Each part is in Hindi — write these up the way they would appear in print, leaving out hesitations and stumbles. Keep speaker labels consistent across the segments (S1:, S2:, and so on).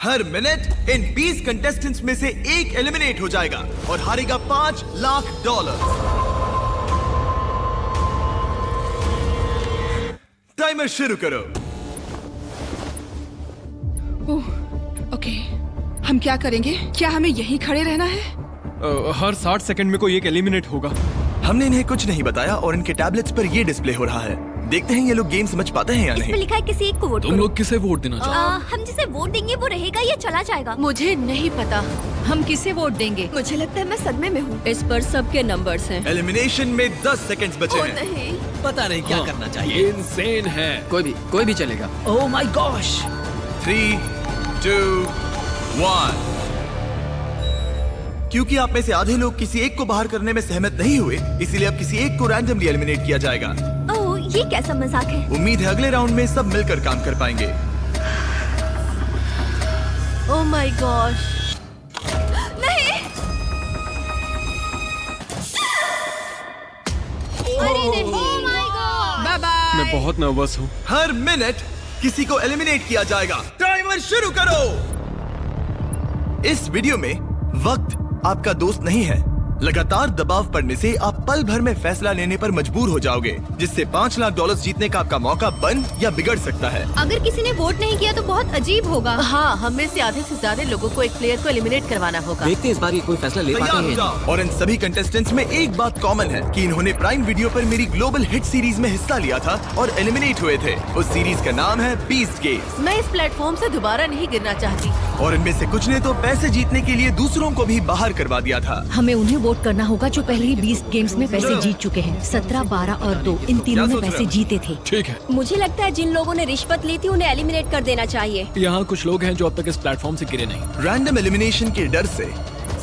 S1: हर मिनट इन 20 कंटेस्टेंट्स में से एक एलिमिनेट हो जाएगा और हारेगा $5 लाख। टाइमर शुरू करो।
S2: ओह, ओके। हम क्या करेंगे? क्या हमें यहीं खड़े रहना है?
S3: हर 60 सेकंड में कोई एक एलिमिनेट होगा।
S1: हमने इन्हें कुछ नहीं बताया और इनके टैबलेट्स पर ये डिस्प्ले हो रहा है। देखते हैं ये लोग गेम समझ पाते हैं या नहीं।
S4: इसमें लिखा है किसी एक को वोट
S3: तुम
S4: करो।
S3: लोग किसे वोट देना चाहते
S4: हम जिसे वोट देंगे वो रहेगा या चला जाएगा?
S5: मुझे नहीं पता हम किसे वोट देंगे।
S4: मुझे लगता है मैं सदमे में हूँ।
S5: इस पर सबके नंबर्स हैं।
S1: एलिमिनेशन में 10 सेकंड्स बचे हैं।
S4: नहीं।
S6: पता नहीं क्या करना चाहिए।
S3: ये इंसेन है।
S6: कोई भी चलेगा। ओह माय गॉश।
S1: 3, 2, 1। क्योंकि आप में से आधे लोग किसी एक को बाहर करने में सहमत नहीं हुए, इसीलिए अब किसी एक को रैंडमली एलिमिनेट किया जाएगा।
S4: ओह, ये कैसा मजाक है?
S1: उम्मीद है अगले राउंड में सब मिलकर काम कर पाएंगे।
S5: Oh my gosh.
S4: नहीं। अरे नहीं। Oh my God.
S2: Bye bye.
S3: मैं बहुत नर्वस हूँ।
S1: हर मिनट किसी को एलिमिनेट किया जाएगा। टाइमर शुरू करो। इस वीडियो में वक्त आपका दोस्त नहीं है। लगातार दबाव पड़ने से आप पल भर में फैसला लेने पर मजबूर हो जाओगे, जिससे $5 लाख जीतने का आपका मौका बन या बिगड़ सकता है।
S4: अगर किसी ने वोट नहीं किया तो बहुत अजीब होगा।
S5: हाँ, हम में से आधे से ज्यादा लोगों को एक प्लेयर को एलिमिनेट करवाना होगा।
S6: देखते हैं इस बार ये कोई फैसला ले पाते
S1: तैयार हो
S6: हैं।
S1: जाओ। और इन सभी कंटेस्टेंट्स में एक बात कॉमन है कि इन्होंने प्राइम वीडियो पर मेरी ग्लोबल हिट सीरीज में हिस्सा लिया था और एलिमिनेट हुए थे। उस सीरीज का नाम है बीस्ट गेम्स।
S5: मैं इस प्लेटफॉर्म से दोबारा नहीं गिरना चाहती।
S1: और इनमें से कुछ ने तो पैसे जीतने के लिए दूसरों को भी बाहर करवा दिया था।
S5: हमें उन्हें वोट करना होगा जो पहले ही 20 गेम्स में पैसे जीत चुके हैं। 17, 12 और 2 इन तीनों ने पैसे जीते थे।
S3: ठीक है।
S4: मुझे लगता है जिन लोगों ने रिश्वत ली थी उन्हें एलिमिनेट कर देना चाहिए।
S3: यहाँ कुछ लोग हैं जो अब तक इस प्लेटफॉर्म से गिरे नहीं।
S1: रैंडम एलिमिनेशन के डर से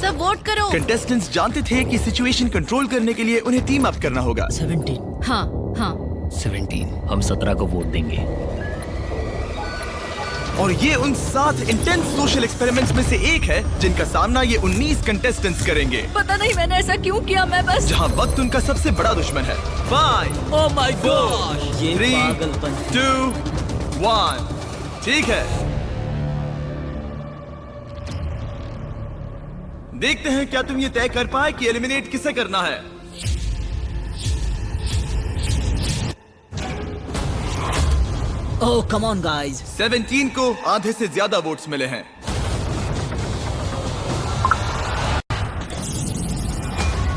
S5: सब वोट करो।
S1: कंटेस्टेंट्स जानते थे कि सिचुएशन कंट्रोल करने के लिए उन्हें टीम अप करना होगा।
S6: 17।
S5: हाँ हाँ।
S6: 17। हम 17 को वोट देंगे।
S1: और ये उन 7 इंटेंस सोशल एक्सपेरिमेंट्स में से एक है जिनका सामना ये 19 कंटेस्टेंट्स करेंगे।
S5: पता नहीं मैंने ऐसा क्यों किया। मैं बस
S1: जहां वक्त उनका सबसे बड़ा दुश्मन है। 5,
S6: ओह माय गॉश। ये
S1: 3,
S6: पागलपन।
S1: 2, 1। ठीक है, देखते हैं क्या तुम ये तय कर पाए कि एलिमिनेट किसे करना है।
S6: ओह कम ऑन गाइस।
S1: 17 को आधे से ज्यादा वोट्स मिले हैं।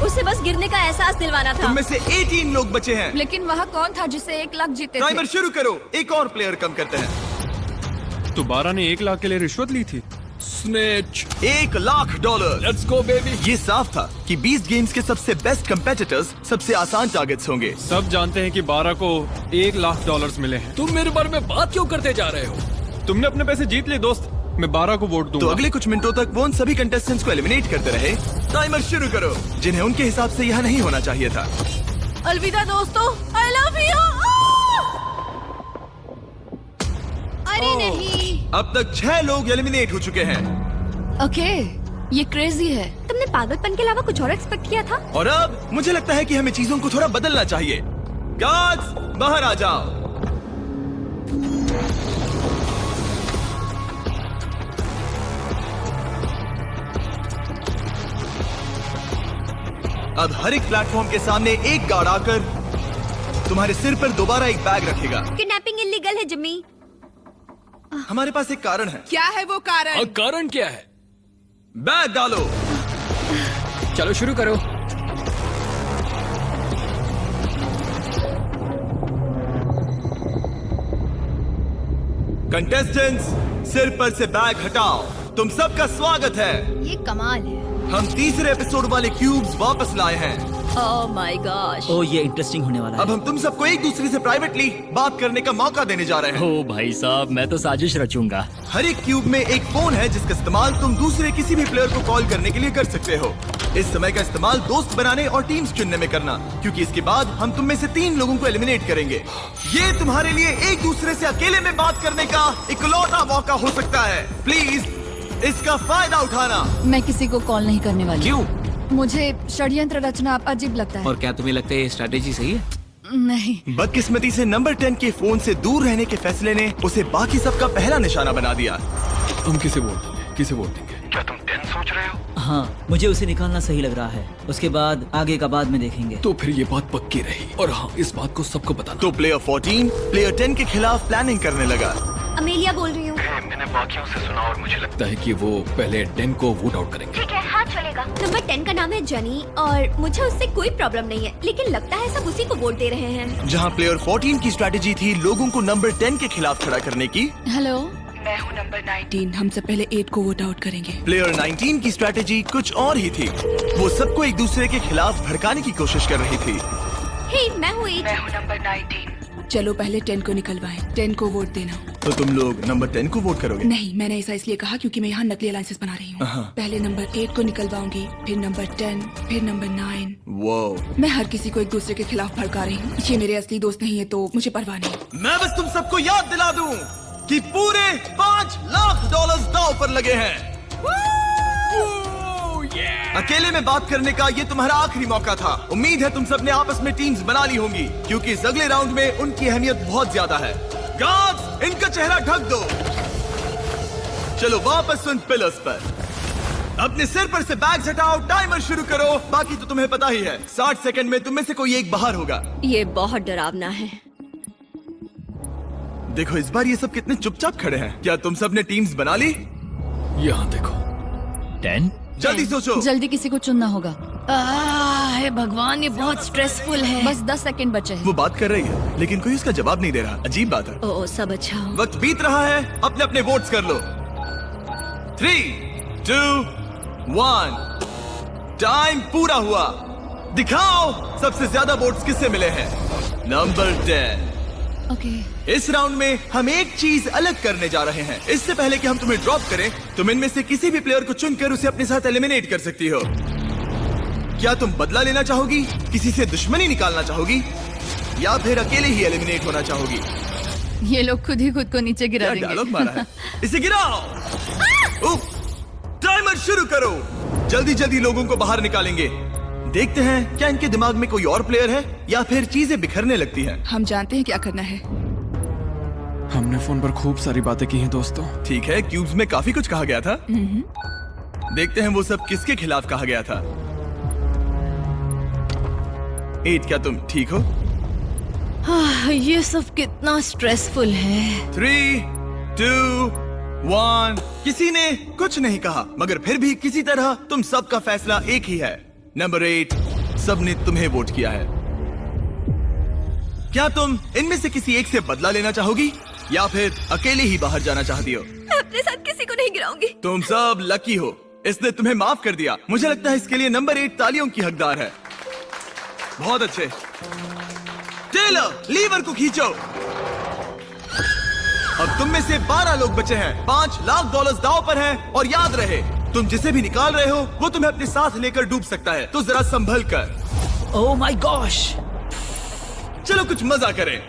S4: उसे बस गिरने का एहसास दिलवाना था।
S1: तुम में से 18 लोग बचे हैं।
S2: लेकिन वहाँ कौन था जिससे 1 लाख जीते थे?
S1: टाइमर शुरू करो। एक और प्लेयर कम करते हैं।
S3: तो 12 ने 1 लाख के लिए रिश्वत ली थी। Snatch.
S1: $1 lakh.
S3: Let's go baby.
S1: ये साफ था कि 20 गेम्स के सबसे बेस्ट कंपेटिटर्स सबसे आसान टारगेट्स होंगे।
S3: सब जानते हैं कि 12 को $1 लाख मिले हैं। तुम मेरे बारे में बात क्यों करते जा रहे हो? तुमने अपने पैसे जीत लिए दोस्त। मैं 12 को वोट
S1: तो
S3: दूंगा।
S1: अगले कुछ मिनटों तक वो उन सभी कंटेस्टेंट्स को एलिमिनेट करते रहे। टाइमर शुरू करो, जिन्हें उनके हिसाब से यह नहीं होना चाहिए था।
S5: अलविदा दोस्तों। I love you.
S4: अरे नहीं।
S1: अब तक 6 लोग एलिमिनेट हो चुके हैं।
S2: ओके, ये क्रेजी है।
S4: तुमने पागलपन के अलावा कुछ और एक्सपेक्ट किया था?
S1: और अब मुझे लगता है कि हमें चीजों को थोड़ा बदलना चाहिए। गार्ड्स बाहर आ जाओ। अब हर एक प्लेटफॉर्म के सामने एक गार्ड आकर तुम्हारे सिर पर दोबारा एक बैग रखेगा।
S4: किडनैपिंग इलीगल है जिम्मी।
S1: हमारे पास एक कारण है।
S2: क्या है वो कारण?
S3: कारण क्या है?
S1: बैग डालो।
S6: चलो शुरू करो।
S1: कंटेस्टेंट्स, सिर पर से बैग हटाओ। तुम सबका स्वागत है।
S4: ये कमाल है।
S1: हम तीसरे एपिसोड वाले क्यूब्स वापस लाए हैं।
S5: ओह माय गॉश।
S6: ओह ये इंटरेस्टिंग होने वाला
S1: अब हम तुम सबको एक दूसरे से प्राइवेटली बात करने का मौका देने जा रहे हैं।
S6: ओह भाई साहब, मैं तो साजिश रचूंगा।
S1: हर एक क्यूब में एक फोन है जिसका इस्तेमाल तुम दूसरे किसी भी प्लेयर को कॉल करने के लिए कर सकते हो। इस समय का इस्तेमाल दोस्त बनाने और टीम्स चुनने में करना, क्योंकि इसके बाद हम तुम में से 3 लोगों को एलिमिनेट करेंगे। ये तुम्हारे लिए एक दूसरे से अकेले में बात करने का इकलौता मौका हो सकता है। प्लीज इसका फायदा उठाना।
S2: मैं किसी को कॉल नहीं करने वाली।
S6: क्यों?
S2: मुझे षड्यंत्र रचना अजीब लगता है।
S6: और क्या तुम्हें लगता है ये स्ट्रैटेजी सही है?
S2: नहीं।
S1: बदकिस्मती से नंबर 10 के फोन से दूर रहने के फैसले ने उसे बाकी सबका पहला निशाना बना दिया।
S3: हम किसे वोट देंगे? किसे वोट देंगे?
S6: हाँ, मुझे उसे निकालना सही लग रहा है। उसके बाद आगे का बाद में देखेंगे।
S3: तो फिर ये बात पक्की रही। और हाँ, इस बात को सबको बताना।
S1: तो प्लेयर 14 प्लेयर 10 के खिलाफ प्लानिंग करने लगा।
S4: अमेलिया बोल रही हूँ।
S7: मैंने बाकियों से सुना और मुझे
S3: लगता है कि वो पहले 10 को वोट आउट करेंगे।
S4: ठीक है, हाँ चलेगा। नंबर 10 का नाम है जनी और मुझे उससे कोई प्रॉब्लम नहीं है, लेकिन लगता है सब उसी को वोट दे रहे हैं।
S1: जहाँ प्लेयर 14 की स्ट्रैटेजी थी लोगों को नंबर 10 के खिलाफ खड़ा करने की,
S2: हेलो,
S7: मैं हूँ नंबर
S2: 19 हम से पहले 8 को वोट आउट करेंगे।
S1: प्लेयर 19 की स्ट्रैटेजी कुछ और ही थी। वो सबको एक दूसरे के खिलाफ भड़काने की कोशिश कर रही थी।
S4: हे, मैं हूँ 8।
S7: मैं हूँ नंबर 19।
S2: चलो पहले 10 को निकलवाएं। 10 को वोट देना।
S1: तो तुम लोग नंबर 10 को वोट करोगे?
S2: नहीं, मैंने ऐसा इसलिए कहा क्योंकि मैं यहाँ नकली अलायंसेस बना रही हूँ। पहले नंबर 8 को निकलवाऊंगी, फिर नंबर 10, फिर नंबर 9।
S1: वो
S2: मैं हर किसी को एक दूसरे के खिलाफ भड़का रही हूँ। ये मेरे असली दोस्त नहीं है तो मुझे परवाह नहीं।
S1: मैं बस तुम सबको याद दिला दूं कि पूरे $5 लाख दांव पर लगे हैं। अकेले में बात करने का ये तुम्हारा आखिरी मौका था। उम्मीद है तुम सबने आपस में टीम्स बना ली होंगी क्योंकि इस अगले राउंड में उनकी अहमियत बहुत ज्यादा है। गार्ड्स, इनका चेहरा ढक दो। चलो वापस उन पिलर्स पर। अपने सिर पर से बैग्स हटाओ, टाइमर शुरू करो। बाकी तो तुम्हें पता ही है, 60 सेकंड में तुम में से कोई एक बाहर होगा।
S4: ये बहुत डरावना है।
S1: देखो इस बार ये सब कितने चुपचाप खड़े हैं। क्या तुम सब ने टीम्स बना ली?
S3: यहाँ देखो।
S6: 10?
S1: जल्दी सोचो।
S5: जल्दी किसी को चुनना होगा। हे भगवान, ये बहुत स्ट्रेसफुल है। बस 10 सेकंड बचे हैं।
S1: वो बात कर रही है लेकिन कोई उसका जवाब नहीं दे रहा। अजीब बात है।
S4: ओ, सब अच्छा हो।
S1: वक्त बीत रहा है, अपने अपने वोट्स कर लो। 3, 2, 1। टाइम पूरा हुआ। दिखाओ सबसे ज्यादा वोट्स किससे मिले हैं। नंबर 10।
S5: ओके।
S1: इस राउंड में हम एक चीज अलग करने जा रहे हैं। इससे पहले कि हम तुम्हें ड्रॉप करें, तुम इनमें से किसी भी प्लेयर को चुनकर उसे अपने साथ एलिमिनेट कर सकती हो। क्या तुम बदला लेना चाहोगी, किसी से दुश्मनी निकालना चाहोगी, या फिर अकेले ही एलिमिनेट होना चाहोगी?
S5: ये लोग खुद ही खुद को नीचे गिरा
S1: क्या डायलॉग मारा है। इसे गिराओ। उफ, टाइमर शुरू करो। जल्दी जल्दी लोगों को बाहर निकालेंगे। देखते हैं क्या इनके दिमाग में कोई और प्लेयर है या फिर चीजें बिखरने लगती हैं।
S2: हम जानते हैं क्या करना है।
S3: हमने फोन पर खूब सारी बातें की हैं दोस्तों।
S1: ठीक है, क्यूब्स में काफी कुछ कहा गया था। देखते हैं वो सब किसके खिलाफ कहा गया था। 8, क्या तुम ठीक हो?
S5: ये सब कितना स्ट्रेसफुल है।
S1: 3, 2, 1। किसी ने कुछ नहीं कहा मगर फिर भी किसी तरह तुम सबका फैसला एक ही है। नंबर 8, सबने तुम्हें वोट किया है। क्या तुम इनमें से किसी एक से बदला लेना चाहोगी या फिर अकेले ही बाहर जाना चाहती हो?
S4: मैं अपने साथ किसी को नहीं गिराऊंगी।
S1: तुम सब लकी हो, इसने तुम्हें माफ कर दिया। मुझे लगता है इसके लिए नंबर 8 तालियों की हकदार है। बहुत अच्छे। टेलर, लीवर को खींचो। अब तुम में से 12 लोग बचे हैं। $5 लाख दांव पर हैं और याद रहे, तुम जिसे भी निकाल रहे हो वो तुम्हें अपने साथ लेकर डूब सकता है, तो जरा संभल कर।
S6: ओह माय गॉश।
S1: चलो कुछ मजा करें।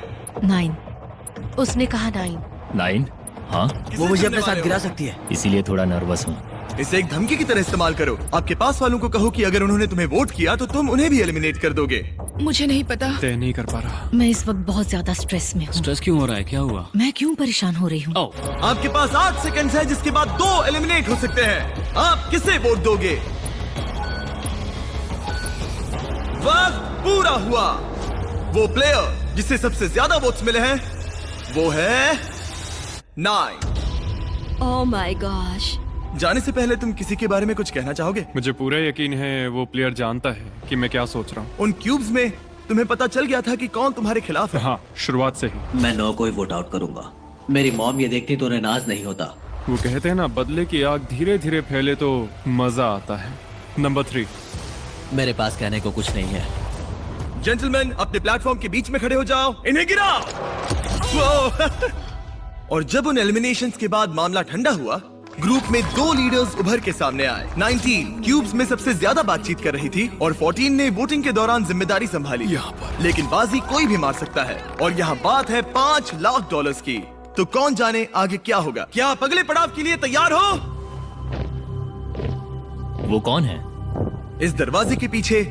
S5: 9। उसने कहा 9।
S6: 9? हाँ,
S1: वो मुझे अपने साथ गिरा
S6: सकती है, इसीलिए थोड़ा नर्वस हूँ।
S1: इसे एक धमकी की तरह इस्तेमाल करो। आपके पास वालों को कहो कि अगर उन्होंने तुम्हें वोट किया तो तुम उन्हें भी एलिमिनेट कर दोगे।
S2: मुझे नहीं पता।
S3: तय नहीं कर पा रहा।
S5: मैं इस वक्त बहुत ज्यादा स्ट्रेस में हूँ।
S6: स्ट्रेस क्यों हो रहा है? क्या हुआ?
S5: मैं क्यों परेशान हो रही हूँ?
S1: आपके पास 8 सेकंड है जिसके बाद 2 एलिमिनेट हो सकते हैं। आप किसे वोट दोगे? वक्त पूरा हुआ। वो प्लेयर जिसे सबसे ज्यादा वोट्स मिले हैं वो है 9।
S4: ओह माय गॉश।
S1: जाने से पहले तुम किसी के बारे में कुछ कहना चाहोगे?
S3: मुझे पूरा यकीन है वो प्लेयर जानता है कि मैं क्या सोच रहा हूँ।
S1: उन क्यूब्स में तुम्हें पता चल गया था कि कौन तुम्हारे खिलाफ है।
S3: हाँ, शुरुआत से ही।
S8: मैं 9 को ही वोट आउट करूंगा। मेरी मॉम ये देखती तो उन्हें नाज नहीं होता।
S3: वो कहते हैं ना, बदले की आग धीरे धीरे फैले तो मजा आता है। नंबर 3।
S8: मेरे पास कहने को कुछ नहीं है।
S1: जेंटलमैन, अपने प्लेटफॉर्म के बीच में खड़े हो जाओ। इन्हें गिराओ। वो। और जब उन एलिमिनेशंस के बाद मामला ठंडा हुआ, ग्रुप में 2 लीडर्स उभर के सामने आए। 19 क्यूब्स में सबसे ज्यादा बातचीत कर रही थी और 14 ने वोटिंग के दौरान जिम्मेदारी संभाली।
S3: यहाँ पर
S1: लेकिन बाजी कोई भी मार सकता है और यहाँ बात है $5 लाख की। तो कौन जाने आगे क्या होगा। क्या आप अगले पड़ाव के लिए तैयार हो?
S6: वो कौन है?
S1: इस दरवाजे के पीछे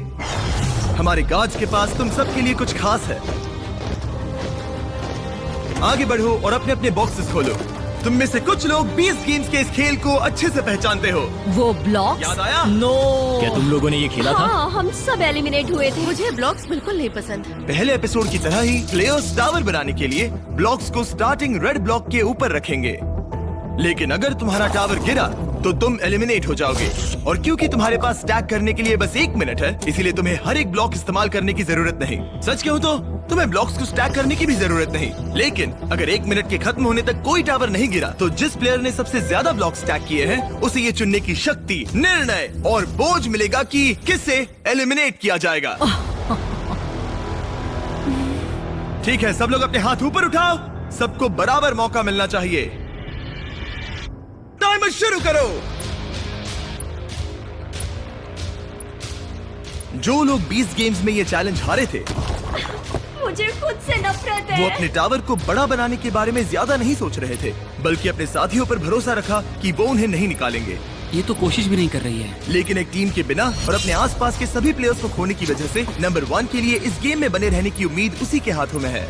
S1: हमारे गार्ड्स के पास तुम सबके लिए कुछ खास है। आगे बढ़ो और अपने अपने बॉक्सेस खोलो। तुम में से कुछ लोग 20 गेम्स के इस खेल को अच्छे से पहचानते हो।
S5: वो ब्लॉक्स?
S1: याद आया?
S5: नो।
S9: क्या तुम लोगों ने ये खेला था?
S4: हाँ, हम सब एलिमिनेट हुए थे।
S10: मुझे ब्लॉक्स बिल्कुल नहीं पसंद।
S1: पहले एपिसोड की तरह ही प्लेयर्स टावर बनाने के लिए ब्लॉक्स को स्टार्टिंग रेड ब्लॉक के ऊपर रखेंगे, लेकिन अगर तुम्हारा टावर गिरा तो तुम एलिमिनेट हो जाओगे। और क्योंकि तुम्हारे पास स्टैक करने के लिए बस 1 मिनट है, इसीलिए तुम्हें हर एक ब्लॉक इस्तेमाल करने की जरूरत नहीं। सच कहूँ तो तुम्हें ब्लॉक्स को स्टैक करने की भी जरूरत नहीं, लेकिन अगर 1 मिनट के खत्म होने तक कोई टावर नहीं गिरा तो जिस प्लेयर ने सबसे ज्यादा ब्लॉक स्टैक किए हैं उसे ये चुनने की शक्ति, निर्णय और बोझ मिलेगा कि किसे एलिमिनेट किया जाएगा। ठीक है, सब लोग अपने हाथ ऊपर उठाओ। सबको बराबर मौका मिलना चाहिए। टाइमर शुरू करो। जो लोग 20 गेम्स में ये चैलेंज हारे थे,
S4: मुझे खुद से नफरत है।
S1: वो अपने टावर को बड़ा बनाने के बारे में ज्यादा नहीं सोच रहे थे, बल्कि अपने साथियों पर भरोसा रखा कि वो उन्हें नहीं निकालेंगे।
S9: ये तो कोशिश भी नहीं कर रही है।
S1: लेकिन एक टीम के बिना और अपने आसपास के सभी प्लेयर्स को खोने की वजह से नंबर 1 के लिए इस गेम में बने रहने की उम्मीद उसी के हाथों में है।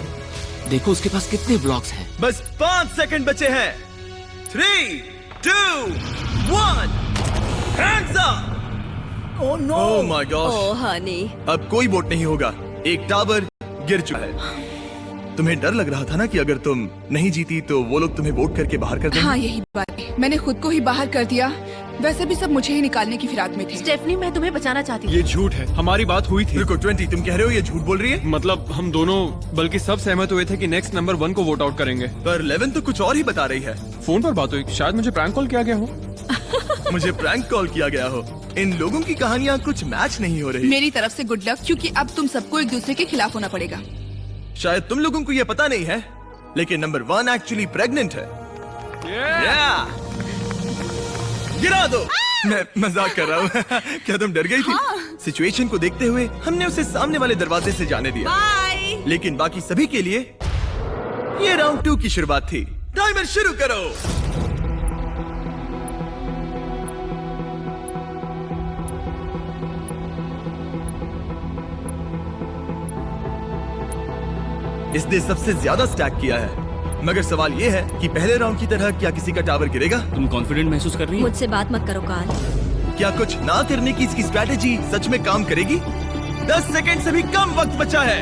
S9: देखो उसके पास कितने ब्लॉक्स हैं।
S1: बस 5 सेकंड बचे हैं। 3, 2, 1, hands up!
S5: Oh no.
S1: Oh my gosh!
S10: Oh honey.
S1: अब कोई वोट नहीं होगा। एक टावर गिर चुका है। तुम्हें डर लग रहा था ना कि अगर तुम नहीं जीती तो वो लोग तुम्हें वोट करके बाहर कर देंगे।
S2: हाँ, यही बात है। मैंने खुद को ही बाहर कर दिया। वैसे भी सब मुझे ही निकालने की फिराक में थे।
S10: स्टेफनी, मैं तुम्हें बचाना चाहती
S3: ये
S10: थी।
S3: झूठ है, हमारी बात हुई थी।
S1: रुको 20, तुम कह रहे हो ये झूठ बोल रही है?
S3: मतलब हम दोनों, बल्कि सब सहमत हुए थे कि नेक्स्ट नंबर 1 को वोट आउट करेंगे।
S1: पर 11 तो कुछ और ही बता रही है।
S3: फोन पर बात हुई, शायद मुझे प्रैंक कॉल किया गया हो।
S1: मुझे प्रैंक कॉल किया गया हो। इन लोगों की कहानियाँ कुछ मैच नहीं हो रही।
S2: मेरी तरफ से गुड लक, क्योंकि अब तुम सबको एक दूसरे के खिलाफ होना पड़ेगा।
S1: शायद तुम लोगों को ये पता नहीं है, लेकिन नंबर 1 एक्चुअली प्रेग्नेंट है। Yeah! गिरा दो। मैं मजाक कर रहा हूँ। क्या तुम डर गई थी? सिचुएशन को देखते हुए हमने उसे सामने वाले दरवाजे से जाने दिया।
S2: बाय।
S1: लेकिन बाकी सभी के लिए ये राउंड 2 की शुरुआत थी। टाइमर शुरू करो। इसने सबसे ज्यादा स्टैक किया है, मगर सवाल ये है कि पहले राउंड की तरह क्या किसी का टावर गिरेगा?
S9: तुम कॉन्फिडेंट महसूस कर रही हो?
S4: मुझसे बात मत करो कार्ल।
S1: क्या कुछ ना करने की इसकी स्ट्रैटेजी सच में काम करेगी? 10 सेकंड से भी कम वक्त बचा है।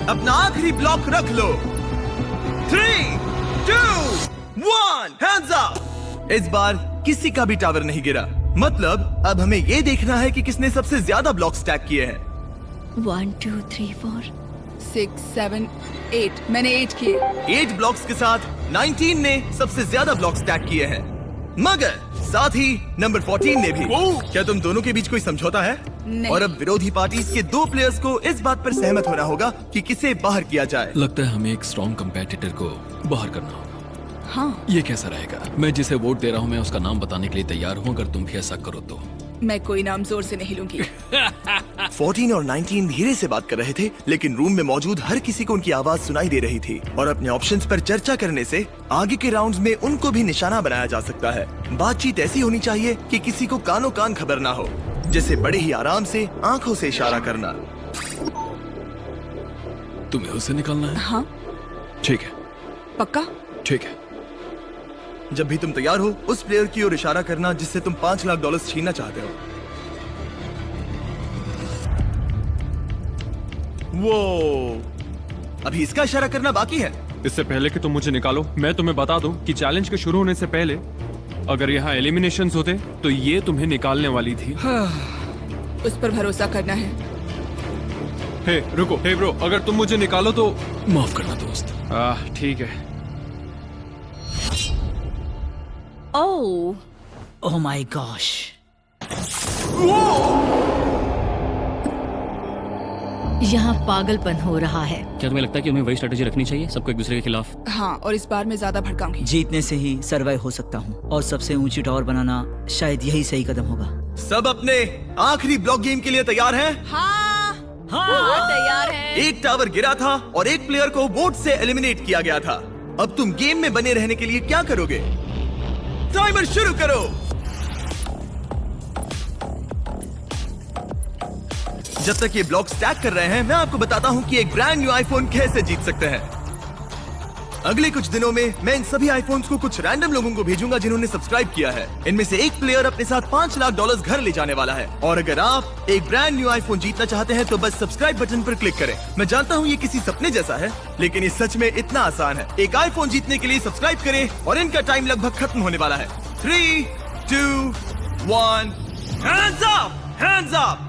S1: अपना आखिरी ब्लॉक रख लो। 3, 2, 1, hands up! इस बार किसी का भी टावर नहीं गिरा। मतलब अब हमें ये देखना है कि किसने सबसे ज्यादा ब्लॉक स्टैक किए हैं।
S4: 1, 2, 3, 4,
S2: 6, 7, 8। मैंने 8 किए।
S1: 8 ब्लॉक्स के साथ 19 ने सबसे ज्यादा ब्लॉक स्टैक किए हैं, मगर साथ ही नंबर 14 ने भी। क्या तुम दोनों के बीच कोई समझौता है?
S2: नहीं।
S1: और अब विरोधी पार्टी के 2 प्लेयर्स को इस बात पर सहमत होना होगा कि किसे बाहर किया जाए।
S3: लगता है हमें एक स्ट्रॉन्ग कंपेटिटर को बाहर करना होगा।
S2: हाँ,
S3: ये कैसा रहेगा? मैं जिसे वोट दे रहा हूँ मैं उसका नाम बताने के लिए तैयार हूँ, अगर तुम भी ऐसा करो तो।
S2: मैं कोई नाम जोर से नहीं लूंगी।
S1: 14 और 19 धीरे से बात कर रहे थे, लेकिन रूम में मौजूद हर किसी को उनकी आवाज सुनाई दे रही थी। और अपने ऑप्शंस पर चर्चा करने से आगे के राउंड्स में उनको भी निशाना बनाया जा सकता है। बातचीत ऐसी होनी चाहिए कि किसी को कानों कान खबर ना हो, जैसे बड़े ही आराम से आंखों से इशारा करना।
S3: तुम्हें उसे निकालना है?
S2: हाँ,
S3: ठीक है,
S2: पक्का?
S3: ठीक है।
S1: जब भी तुम तैयार हो उस प्लेयर की ओर इशारा करना जिससे तुम $5 लाख छीनना चाहते हो। वो अभी इसका इशारा करना बाकी है।
S3: इससे पहले कि तुम मुझे निकालो, मैं तुम्हें बता दूं कि चैलेंज के शुरू होने से पहले अगर यहाँ एलिमिनेशंस होते तो ये तुम्हें निकालने वाली थी।
S2: उस पर भरोसा करना है।
S3: हे रुको, हे ब्रो, अगर तुम मुझे निकालो तो माफ करना दोस्त। ठीक है।
S5: ओह, ओह माय गॉश। यहाँ पागलपन हो रहा है।
S9: क्या तुम्हें लगता है कि हमें वही स्ट्रेटेजी रखनी चाहिए, सबको एक दूसरे के खिलाफ?
S2: हाँ, और इस बार मैं ज्यादा भड़काऊंगी।
S6: जीतने से ही सर्वाइव हो सकता हूँ, और सबसे ऊंची टावर बनाना शायद यही सही कदम होगा।
S1: सब अपने आखिरी ब्लॉक गेम के लिए तैयार हैं?
S2: हाँ,
S10: तैयार है।
S1: एक टावर गिरा था और एक प्लेयर को वोट से एलिमिनेट किया गया था। अब तुम गेम में बने रहने के लिए क्या करोगे? टाइमर शुरू करो। जब तक ये ब्लॉक स्टैक कर रहे हैं, मैं आपको बताता हूं कि एक ब्रांड न्यू आईफोन कैसे जीत सकते हैं। अगले कुछ दिनों में मैं इन सभी आईफोन्स को कुछ रैंडम लोगों को भेजूंगा जिन्होंने सब्सक्राइब किया है। इनमें से एक प्लेयर अपने साथ $5 लाख घर ले जाने वाला है। और अगर आप एक ब्रांड न्यू आईफोन जीतना चाहते हैं तो बस सब्सक्राइब बटन पर क्लिक करें। मैं जानता हूँ ये किसी सपने जैसा है, लेकिन ये सच में इतना आसान है। एक आईफोन जीतने के लिए सब्सक्राइब करें और इनका टाइम लगभग खत्म होने वाला है। 3, 2, 1, हैंड्स अप, हैंड्स अप।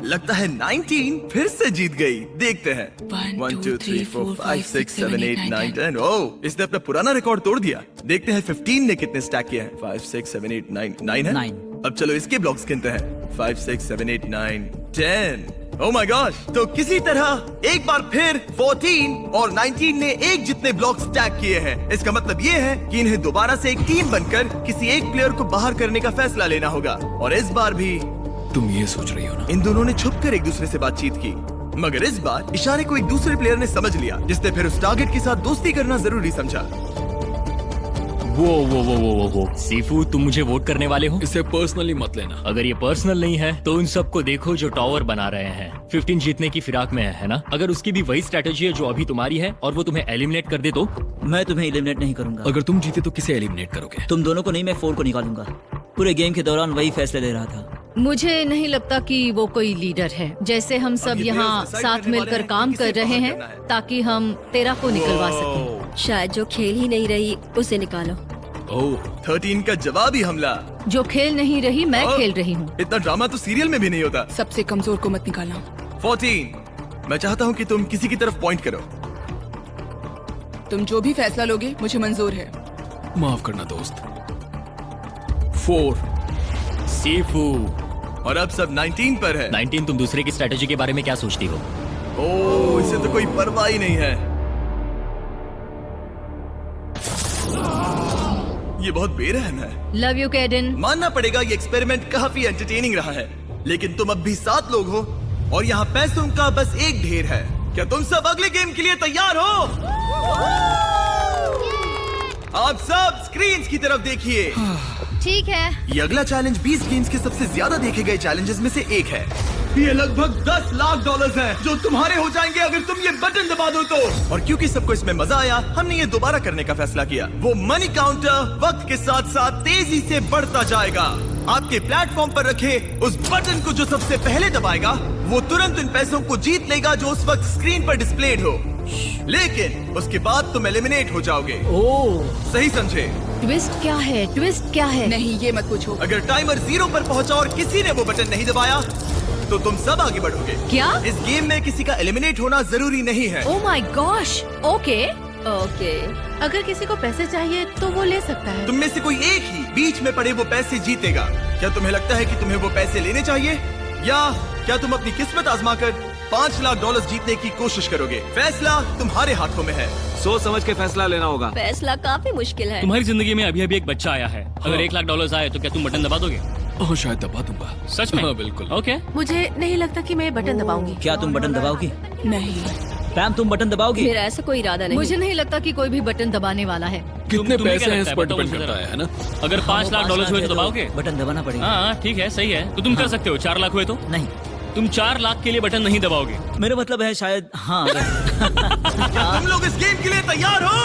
S1: लगता है 19 फिर से जीत गई। देखते हैं। 1, 2, 3, 4, 5, 6, 7, 8, 9, 10। ओह, इसने अपना पुराना रिकॉर्ड तोड़ दिया। देखते हैं 15 ने कितने स्टैक किए हैं। 5, 6, 7, 8, 9 है।
S6: 9।
S1: अब चलो इसके ब्लॉक्स गिनते हैं। 5, 6, 7, 8, 9, 10। ओह माय गॉड। तो किसी तरह एक बार फिर 14 और 19 ने एक जितने ब्लॉक स्टैक किए हैं। इसका मतलब ये है कि इन्हें दोबारा से एक टीम बनकर किसी एक प्लेयर को बाहर करने का फैसला लेना होगा। और इस बार भी
S3: तुम ये सोच रही हो ना?
S1: इन दोनों ने छुपकर एक दूसरे से बातचीत की, मगर इस बार इशारे को एक दूसरे प्लेयर ने समझ लिया, जिसने फिर उस टारगेट के साथ दोस्ती करना जरूरी समझा।
S9: वो सीफू, तुम मुझे वोट करने वाले हो?
S3: इसे पर्सनली मत लेना।
S9: अगर ये पर्सनल नहीं है तो उन सबको देखो जो टावर बना रहे हैं। 15 जीतने की फिराक में है ना? अगर उसकी भी वही स्ट्रेटेजी है जो अभी तुम्हारी है और वो तुम्हें एलिमिनेट कर दे तो?
S6: मैं तुम्हें एलिमिनेट नहीं करूंगा।
S3: अगर तुम जीते तो किसे एलिमिनेट करोगे?
S6: तुम दोनों को नहीं, मैं 4 को निकालूंगा। पूरे गेम के दौरान वही फैसले ले रहा था।
S5: मुझे नहीं लगता कि वो कोई लीडर है। जैसे हम सब
S1: ये
S5: यहाँ
S1: players decide
S5: साथ
S1: करने
S5: मिलकर
S1: वाले हैं
S5: काम
S1: कि
S5: कर
S1: किसे
S5: रहे
S1: बाहर
S5: हैं
S1: करना है।
S5: ताकि हम 13 को निकलवा सकें।
S4: शायद जो खेल ही नहीं रही उसे निकालो।
S3: ओह,
S1: 13 का जवाबी हमला।
S5: जो खेल नहीं रही मैं
S1: ओह,
S5: खेल रही हूँ।
S1: इतना ड्रामा तो सीरियल में भी नहीं होता।
S2: सबसे कमजोर को मत निकालना।
S1: 14, मैं चाहता हूँ कि तुम किसी की तरफ पॉइंट करो।
S2: तुम जो भी फैसला लोगे मुझे मंजूर है।
S3: माफ करना दोस्त। 4।
S9: सीफू।
S1: और अब सब 19 पर है।
S9: 19, तुम दूसरे की स्ट्रेटेजी के बारे में क्या सोचती हो?
S1: ओह, इसे तो कोई परवाह ही नहीं है। ये बहुत बेरहम है।
S5: Love you कैडन।
S1: मानना पड़ेगा ये एक्सपेरिमेंट काफी एंटरटेनिंग रहा है, लेकिन तुम अब भी 7 लोग हो और यहाँ पैसों का बस एक ढेर है। क्या तुम सब अगले गेम के लिए तैयार हो? आप सब स्क्रीन्स की तरफ देखिए।
S4: ठीक है।
S1: ये अगला चैलेंज 20 गेम्स के सबसे ज्यादा देखे गए चैलेंजेस में से एक है। ये लगभग $10 लाख है जो तुम्हारे हो जाएंगे अगर तुम ये बटन दबा दो तो। और क्योंकि सबको इसमें मजा आया, हमने ये दोबारा करने का फैसला किया। वो मनी काउंटर वक्त के साथ साथ तेजी से बढ़ता जाएगा। आपके प्लेटफॉर्म पर रखे उस बटन को जो सबसे पहले दबाएगा वो तुरंत उन पैसों को जीत लेगा जो उस वक्त स्क्रीन पर डिस्प्लेड हो। लेकिन उसके बाद तुम एलिमिनेट हो जाओगे।
S5: ओह,
S1: सही समझे?
S5: ट्विस्ट क्या है? ट्विस्ट क्या है?
S2: नहीं, ये मत पूछो।
S1: अगर टाइमर 0 पर पहुंचा और किसी ने वो बटन नहीं दबाया तो तुम सब आगे बढ़ोगे।
S5: क्या?
S1: इस गेम में किसी का एलिमिनेट होना जरूरी नहीं है।
S5: ओह माय गॉश। ओके।
S10: अगर किसी को पैसे चाहिए तो वो ले सकता है।
S1: तुम में से कोई एक ही बीच में पड़े वो पैसे जीतेगा। क्या तुम्हें लगता है कि तुम्हें वो पैसे लेने चाहिए, या क्या तुम अपनी किस्मत आजमाकर $5 लाख जीतने की कोशिश करोगे? फैसला तुम्हारे हाथों में है।
S11: सोच समझ के फैसला लेना होगा।
S4: फैसला काफी मुश्किल है।
S9: तुम्हारी जिंदगी में अभी अभी एक बच्चा आया है। अगर $1 लाख आए तो क्या तुम बटन दबा दोगे?
S3: ओह, शायद दबा दूंगा।
S9: सच में?
S3: हाँ, बिल्कुल।
S9: ओके।
S10: मुझे नहीं लगता कि मैं बटन दबाऊंगी।
S6: क्या तुम बटन दबाओगी?
S2: नहीं।
S6: पैम, तुम बटन दबाओगी?
S4: मेरा ऐसा कोई इरादा नहीं।
S5: मुझे नहीं लगता कि कोई भी बटन दबाने वाला है।
S3: कितने
S9: तुम्हें
S3: पैसे
S9: क्या
S3: हैं
S9: लगता
S3: इस पर
S9: बताओ
S3: डिपेंड
S9: मुझे
S3: करता
S9: जरा।
S3: है ना?
S9: अगर $5 लाख हुए तो दबाओगे?
S6: बटन दबाना पड़ेगा।
S9: हाँ ठीक है, सही है। तो तुम कर सकते हो। 4 लाख हुए तो?
S6: नहीं,
S9: तुम 4 लाख के लिए बटन नहीं दबाओगे?
S6: मेरा मतलब है शायद हाँ।
S1: क्या तुम लोग इस गेम के लिए तैयार हो?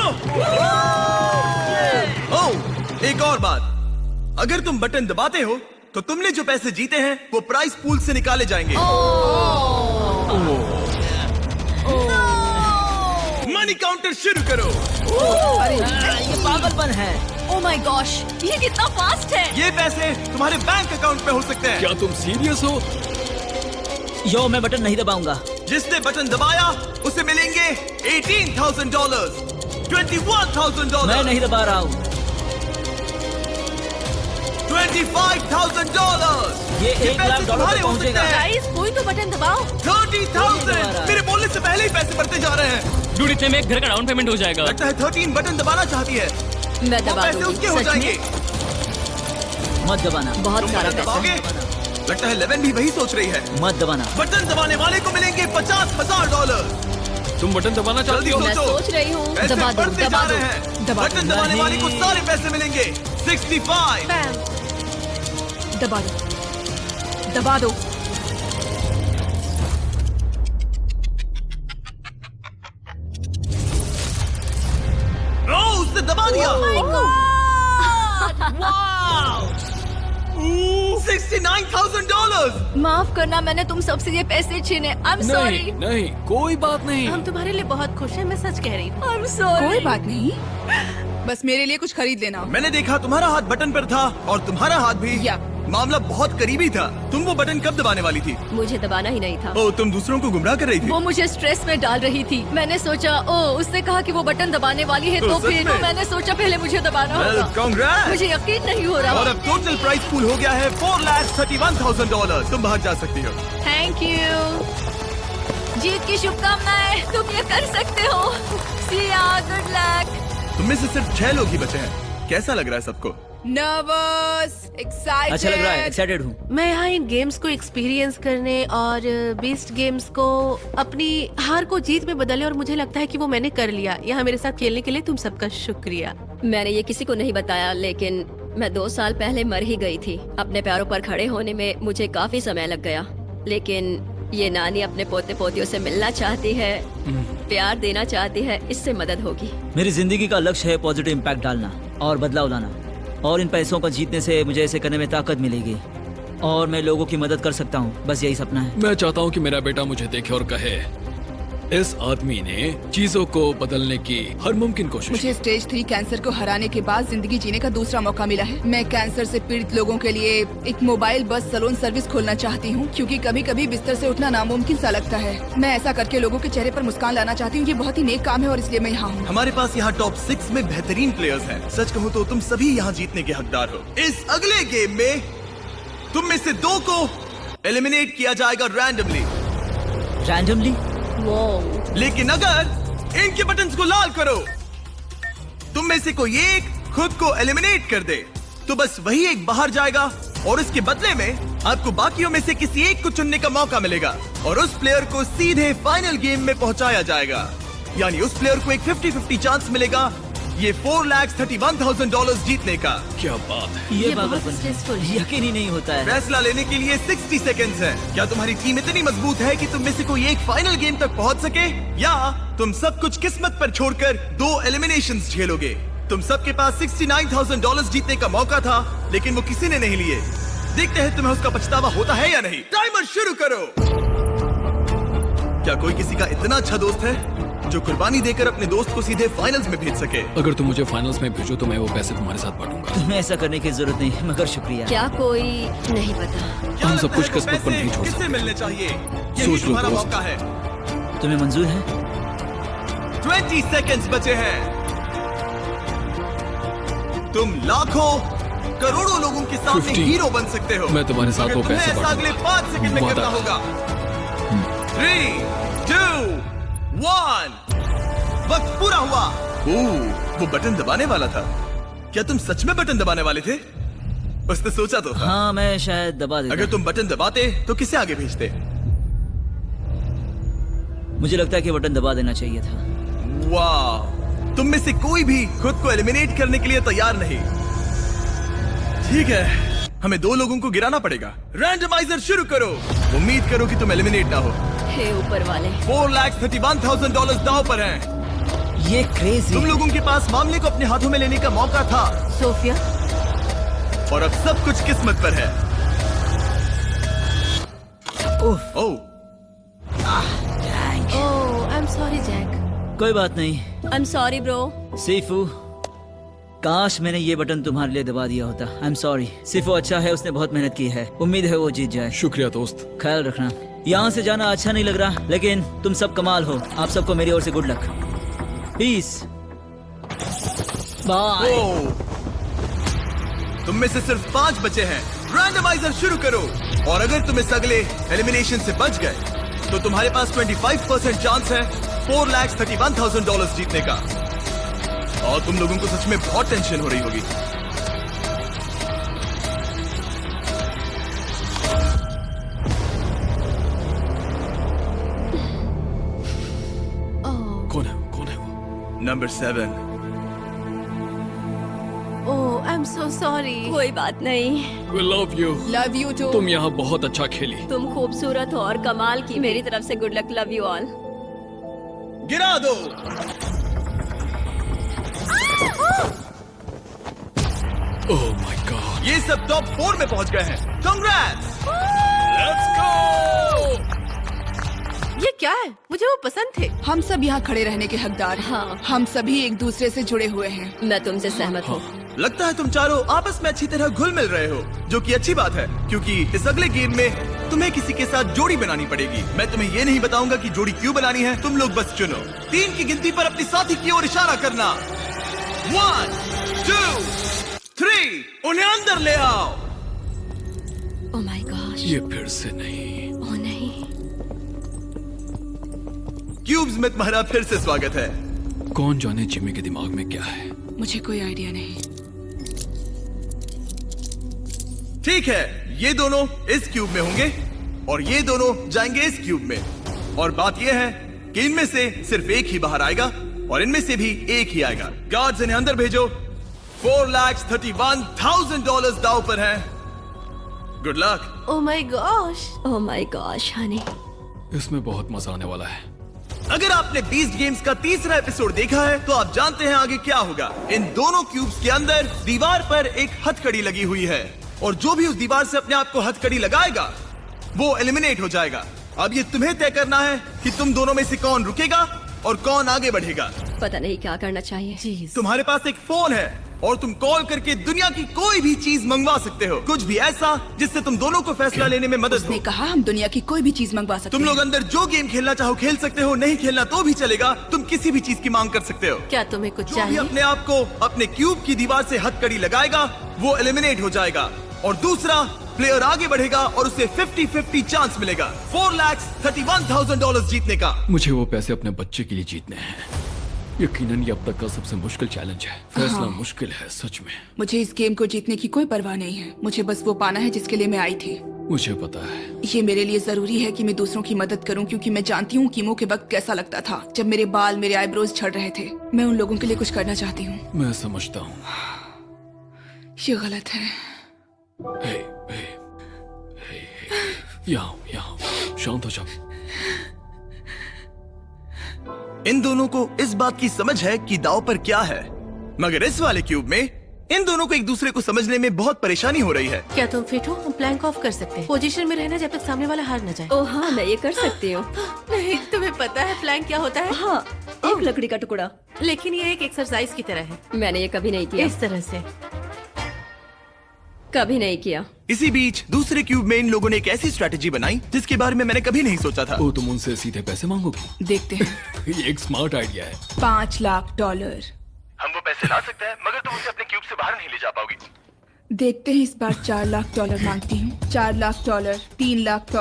S1: ओह, एक और बात, अगर तुम बटन दबाते हो तो तुमने जो पैसे जीते हैं वो प्राइस पूल से निकाले जाएंगे। मनी काउंटर शुरू करो।
S6: अरे ये पागलपन है।
S5: ओह माय गॉश, ये कितना फास्ट है।
S1: ये पैसे तुम्हारे बैंक अकाउंट पे हो सकते हैं।
S3: क्या तुम सीरियस हो?
S6: यो, मैं बटन नहीं दबाऊंगा।
S1: जिसने बटन दबाया उसे मिलेंगे $18,000, $21,000,
S6: मैं नहीं दबा रहा हूँ।
S1: $25,000।
S6: ये $1 लाख
S1: पैसे तुम्हारे
S6: पे
S1: हो
S6: पहुंचेगा।
S1: सकते हैं।
S10: गाइस, कोई तो बटन दबाओ।
S1: 30,000। मेरे बोलने से पहले ही पैसे बढ़ते जा रहे हैं।
S9: डूड, इतने में एक घर का डाउन पेमेंट हो जाएगा।
S1: लगता है 13 बटन दबाना चाहती है।
S4: मैं
S1: वो
S4: दबा
S1: पैसे
S4: दूंगी।
S1: उसके हो
S4: सच
S1: जाएंगे।
S4: में?
S6: मत दबाना।
S4: बहुत
S1: तुम
S4: सारा
S1: बटन
S4: पैसा।
S1: दबाओगे? लगता है 11 भी वही सोच रही है।
S6: मत दबाना।
S1: बटन दबाने वाले को मिलेंगे $50,000।
S3: तुम बटन दबाना चाहती
S1: जल्दी
S3: हो?
S4: मैं
S1: सोचो।
S4: सोच रही हूँ।
S1: पैसे
S5: दबा दो,
S1: बढ़ते
S5: दबा
S1: जा
S5: दो,
S1: रहे हैं।
S2: दबा
S1: बटन
S2: दो।
S1: दबाने वाले को
S6: नहीं।
S1: सारे पैसे मिलेंगे। 65।
S10: पैम,
S2: दबा दो, दबा दो।
S1: दिया। 69,000 डॉलर्स।
S5: माफ करना, मैंने तुम सबसे ये पैसे छीने। I am sorry.
S3: नहीं नहीं कोई बात नहीं।
S10: हम तुम्हारे लिए बहुत खुश हैं, मैं सच कह रही हूँ।
S5: I am sorry.
S2: कोई बात नहीं, बस मेरे लिए कुछ खरीद लेना।
S1: मैंने देखा तुम्हारा हाथ बटन पर था और तुम्हारा हाथ भी।
S2: या।
S1: मामला बहुत करीबी था। तुम वो बटन कब दबाने वाली थी?
S4: मुझे दबाना ही नहीं था।
S1: ओ, तुम दूसरों को गुमराह कर रही थी।
S5: वो मुझे स्ट्रेस में डाल रही थी। मैंने सोचा, उसने कहा कि वो बटन दबाने वाली है, तो
S1: सच
S5: फिर
S1: में?
S5: मैंने सोचा पहले मुझे दबाना होगा।
S1: कांग्रेस।
S5: मुझे यकीन नहीं हो रहा।
S1: और अब टोटल प्राइस पूल हो गया है $4,31,000। तुम बाहर जा सकती हो।
S5: Thank you. जीत की शुभकामनाएं। तुम ये कर सकते हो। See ya, good luck।
S1: तुम में से सिर्फ 6 लोग ही बचे हैं। कैसा लग रहा है सबको?
S2: Nervous, excited.
S6: अच्छा लग रहा है, एक्साइटेड हूँ।
S10: मैं यहाँ इन गेम्स को एक्सपीरियंस करने और बीस्ट गेम्स को अपनी हार को जीत में बदलने, और मुझे लगता है कि वो मैंने कर लिया। यहाँ मेरे साथ खेलने के लिए तुम सबका शुक्रिया।
S4: मैंने ये किसी को नहीं बताया, लेकिन मैं 2 साल पहले मर ही गई थी। अपने पैरों पर खड़े होने में मुझे काफी समय लग गया, लेकिन ये नानी अपने पोते पोतियों से मिलना चाहती है, प्यार देना चाहती है। इससे मदद होगी।
S6: मेरी जिंदगी का लक्ष्य है पॉजिटिव इम्पैक्ट डालना और बदलाव लाना, और इन पैसों को जीतने से मुझे ऐसे करने में ताकत मिलेगी और मैं लोगों की मदद कर सकता हूँ। बस यही सपना है।
S3: मैं चाहता हूँ कि मेरा बेटा मुझे देखे और कहे, इस आदमी ने चीजों को बदलने की हर मुमकिन कोशिश
S2: मुझे स्टेज 3 कैंसर को हराने के बाद जिंदगी जीने का दूसरा मौका मिला है। मैं कैंसर से पीड़ित लोगों के लिए एक मोबाइल बस सैलून सर्विस खोलना चाहती हूँ, क्योंकि कभी कभी बिस्तर से उठना नामुमकिन सा लगता है। मैं ऐसा करके लोगों के चेहरे पर मुस्कान लाना चाहती हूँ। ये बहुत ही नेक काम है और इसलिए मैं यहाँ हूँ।
S1: हमारे पास यहाँ टॉप 6 में बेहतरीन प्लेयर्स हैं। सच कहूँ तो तुम सभी यहाँ जीतने के हकदार हो। इस अगले गेम में तुम में से 2 को एलिमिनेट किया जाएगा रैंडमली।
S6: रैंडमली?
S1: लेकिन अगर इनके बटन्स को लाल करो, तुम में से कोई एक खुद को एलिमिनेट कर दे, तो बस वही एक बाहर जाएगा और इसके बदले में आपको बाकियों में से किसी एक को चुनने का मौका मिलेगा और उस प्लेयर को सीधे फाइनल गेम में पहुंचाया जाएगा। यानी उस प्लेयर को एक 50-50 चांस मिलेगा ये $4,31,000 जीतने का।
S3: क्या बात है।
S6: ये
S10: बहुत
S6: पागलपन
S10: stressful
S6: है।
S10: है।
S6: यकीन ही नहीं होता है।
S1: फैसला लेने के लिए 60 सेकेंड्स है। क्या तुम्हारी टीम इतनी मजबूत है कि तुम में से कोई एक फाइनल गेम तक पहुंच सके, या तुम सब कुछ किस्मत पर छोड़कर 2 एलिमिनेशंस झेलोगे? तुम सबके पास $69,000 जीतने का मौका था, लेकिन वो किसी ने नहीं लिए। देखते हैं तुम्हें उसका पछतावा होता है या नहीं। टाइमर शुरू करो। क्या कोई किसी का इतना अच्छा दोस्त है जो कुर्बानी देकर अपने दोस्त को सीधे फाइनल्स में भेज सके?
S3: अगर तुम मुझे फाइनल्स में भेजो तो मैं वो पैसे तुम्हारे साथ बांटूंगा।
S6: तुम्हें ऐसा करने की जरूरत नहीं है, मगर शुक्रिया।
S4: क्या कोई नहीं पता।
S1: क्या
S3: हम सब
S1: लगता
S3: कुछ
S1: है वो
S3: किस्मत पर
S1: पैसे
S3: नहीं छोड़
S1: किससे
S3: सकते।
S1: मिलने चाहिए? यही
S3: सोच लो
S1: तुम्हारा
S3: दोस्त।
S1: मौका है।
S6: तुम्हें मंजूर है?
S1: 20 सेकंड्स बचे हैं। तुम लाखों करोड़ों लोगों के सामने
S3: 50
S1: हीरो बन सकते हो।
S3: मैं तुम्हारे साथ
S1: मगर
S3: वो
S1: तुम्हें
S3: पैसे
S1: ऐसा अगले
S3: बांटूंगा।
S1: 5 सेकंड में
S3: वादा।
S1: करना होगा। 3, 2, 1। वक्त पूरा हुआ। वो बटन दबाने वाला था। क्या तुम सच में बटन दबाने वाले थे? उसने सोचा तो था।
S6: हाँ, मैं शायद दबा देता।
S1: अगर तुम बटन दबाते तो किसे आगे भेजते?
S6: मुझे लगता है कि बटन दबा देना चाहिए था।
S1: वाह, तुम में से कोई भी खुद को एलिमिनेट करने के लिए तैयार नहीं। ठीक है, हमें 2 लोगों को गिराना पड़ेगा। रैंडमाइजर शुरू करो। उम्मीद करो कि तुम एलिमिनेट ना हो।
S4: हे ऊपर वाले।
S1: $4,31,000 दांव पर हैं।
S6: ये क्रेजी।
S1: तुम लोगों के पास मामले को अपने हाथों में लेने का मौका था,
S10: सोफिया,
S1: और अब सब कुछ किस्मत पर है।
S6: उफ।
S1: ओह,
S10: ओह आई एम सॉरी जैक।
S6: कोई बात नहीं
S4: आई एम सॉरी ब्रो।
S6: सीफू, काश मैंने ये बटन तुम्हारे लिए दबा दिया होता। I am sorry. सीफू अच्छा है, उसने बहुत मेहनत की है। उम्मीद है वो जीत जाए।
S3: शुक्रिया दोस्त।
S6: ख्याल रखना। यहाँ से जाना अच्छा नहीं लग रहा, लेकिन तुम सब कमाल हो। आप सबको मेरी ओर से गुड लक। पीस। बाय।
S1: ओह। तुम में से सिर्फ 5 बचे हैं। रैंडमाइजर शुरू करो, और अगर तुम इस अगले एलिमिनेशन से बच गए तो तुम्हारे पास 25% चांस है $4,31,000 जीतने का। और तुम लोगों को सच में बहुत टेंशन हो रही होगी।
S3: कौन है वो? कौन है वो?
S1: Number 7।
S10: Oh I am so sorry.
S4: कोई बात नहीं।
S3: We love you।
S2: Love you too.
S3: तुम यहाँ बहुत अच्छा खेली।
S4: तुम खूबसूरत हो और कमाल की। मेरी तरफ से good luck. Love you all.
S1: गिरा दो।
S3: ओह माय गॉड,
S1: ये सब टॉप 4 में पहुंच गए हैं। कांग्रेट्स!
S3: Let's go.
S10: ये क्या है? मुझे वो पसंद थे।
S2: हम सब यहाँ खड़े रहने के हकदार हैं।
S4: हाँ।
S2: हम सभी एक दूसरे से जुड़े हुए हैं।
S4: मैं तुमसे सहमत हूँ।
S1: लगता है तुम चारों आपस में अच्छी तरह घुल मिल रहे हो, जो कि अच्छी बात है, क्योंकि इस अगले गेम में तुम्हें किसी के साथ जोड़ी बनानी पड़ेगी। मैं तुम्हें ये नहीं बताऊंगा कि जोड़ी क्यों बनानी है, तुम लोग बस चुनो। 3 की गिनती पर अपनी साथी की ओर इशारा करना। 1, 2, 3, उन्हें अंदर ले आओ।
S4: ओह माय गॉश।
S3: ये फिर से नहीं।
S4: ओह नहीं।
S1: क्यूब्स में तुम्हारा फिर से स्वागत है।
S3: कौन जाने जिमी के दिमाग में क्या है।
S2: मुझे कोई आइडिया नहीं।
S1: ठीक है, ये दोनों इस क्यूब में होंगे और ये दोनों जाएंगे इस क्यूब में। और बात यह है कि इनमें से सिर्फ एक ही बाहर आएगा और इनमें से भी एक ही आएगा। गार्ड्स इन्हें अंदर भेजो। $4,31,000 दाव पर है। Good luck.
S10: Oh my gosh.
S4: Oh my gosh Honey.
S3: इसमें बहुत मजा आने वाला है।
S1: अगर आपने बीस्ट गेम्स का तीसरा एपिसोड देखा है तो आप जानते हैं आगे क्या होगा। इन दोनों क्यूब्स के अंदर दीवार पर एक हथकड़ी लगी हुई है और जो भी उस दीवार से अपने आप को हथकड़ी लगाएगा वो एलिमिनेट हो जाएगा। अब ये तुम्हें तय करना है कि तुम दोनों में से कौन रुकेगा और कौन आगे बढ़ेगा।
S4: पता नहीं क्या करना चाहिए।
S10: जीज।
S1: तुम्हारे पास एक फोन है और तुम कॉल करके दुनिया की कोई भी चीज मंगवा सकते हो, कुछ भी ऐसा जिससे तुम दोनों को फैसला लेने में मदद
S2: उसने
S1: हो।
S2: कहा हम दुनिया की कोई भी चीज मंगवा सकते
S1: तुम लोग
S2: हैं।
S1: अंदर जो गेम खेलना चाहो खेल सकते हो, नहीं खेलना तो भी चलेगा। तुम किसी भी चीज की मांग कर सकते हो।
S10: क्या तुम्हें कुछ
S1: जो भी
S10: चाहिए?
S1: अपने आप को अपने क्यूब की दीवार से हथकड़ी लगाएगा वो एलिमिनेट हो जाएगा और दूसरा प्लेयर आगे बढ़ेगा और उसे 50-50 चांस मिलेगा $4,31,000 जीतने का।
S3: मुझे वो पैसे अपने बच्चे के लिए जीतने हैं। यकीनन ये अब तक का सबसे मुश्किल चैलेंज है। फैसला मुश्किल है सच में।
S2: मुझे इस गेम को जीतने की कोई परवाह नहीं है। मुझे बस वो पाना है जिसके लिए मैं आई थी।
S3: मुझे पता है।
S2: ये मेरे लिए जरूरी है कि मैं दूसरों की मदद करूं, क्योंकि मैं जानती हूँ कीमो के वक्त कैसा लगता था जब मेरे बाल, मेरे आईब्रोज झड़ रहे थे। मैं उन लोगों के लिए कुछ करना चाहती हूँ।
S3: मैं समझता हूँ।
S2: ये गलत है।
S3: हे, हे, हे, हे। यहाँ शांत हो जाओ।
S1: इन दोनों को इस बात की समझ है कि दाव पर क्या है, मगर इस वाले क्यूब में इन दोनों को एक दूसरे को समझने में बहुत परेशानी हो रही है।
S10: क्या तुम फिट हो? हम प्लैंक ऑफ कर सकते हैं। पोजीशन में रहना जब तक सामने वाला हार न जाए।
S4: ओह हाँ, मैं ये कर सकती हूँ।
S10: नहीं, तुम्हें पता है प्लैंक क्या होता है?
S4: हाँ, एक लकड़ी का टुकड़ा।
S10: लेकिन ये एक एक्सरसाइज की तरह है।
S4: मैंने ये कभी नहीं किया।
S10: इस तरह से
S4: कभी नहीं किया।
S1: इसी बीच दूसरे क्यूब में इन लोगों ने एक ऐसी स्ट्रैटेजी बनाई जिसके बारे में मैंने कभी नहीं सोचा था।
S3: ओ, तुम उनसे सीधे पैसे मांगोगी?
S2: देखते हैं।
S3: ये एक स्मार्ट आइडिया है।
S2: $5 लाख।
S1: हम वो पैसे ला सकते हैं, मगर तुम उसे अपने क्यूब से बाहर नहीं ले जा पाओगी।
S2: देखते हैं इस बार $4 लाख मांगती हूँ। $4 लाख, $3 लाख,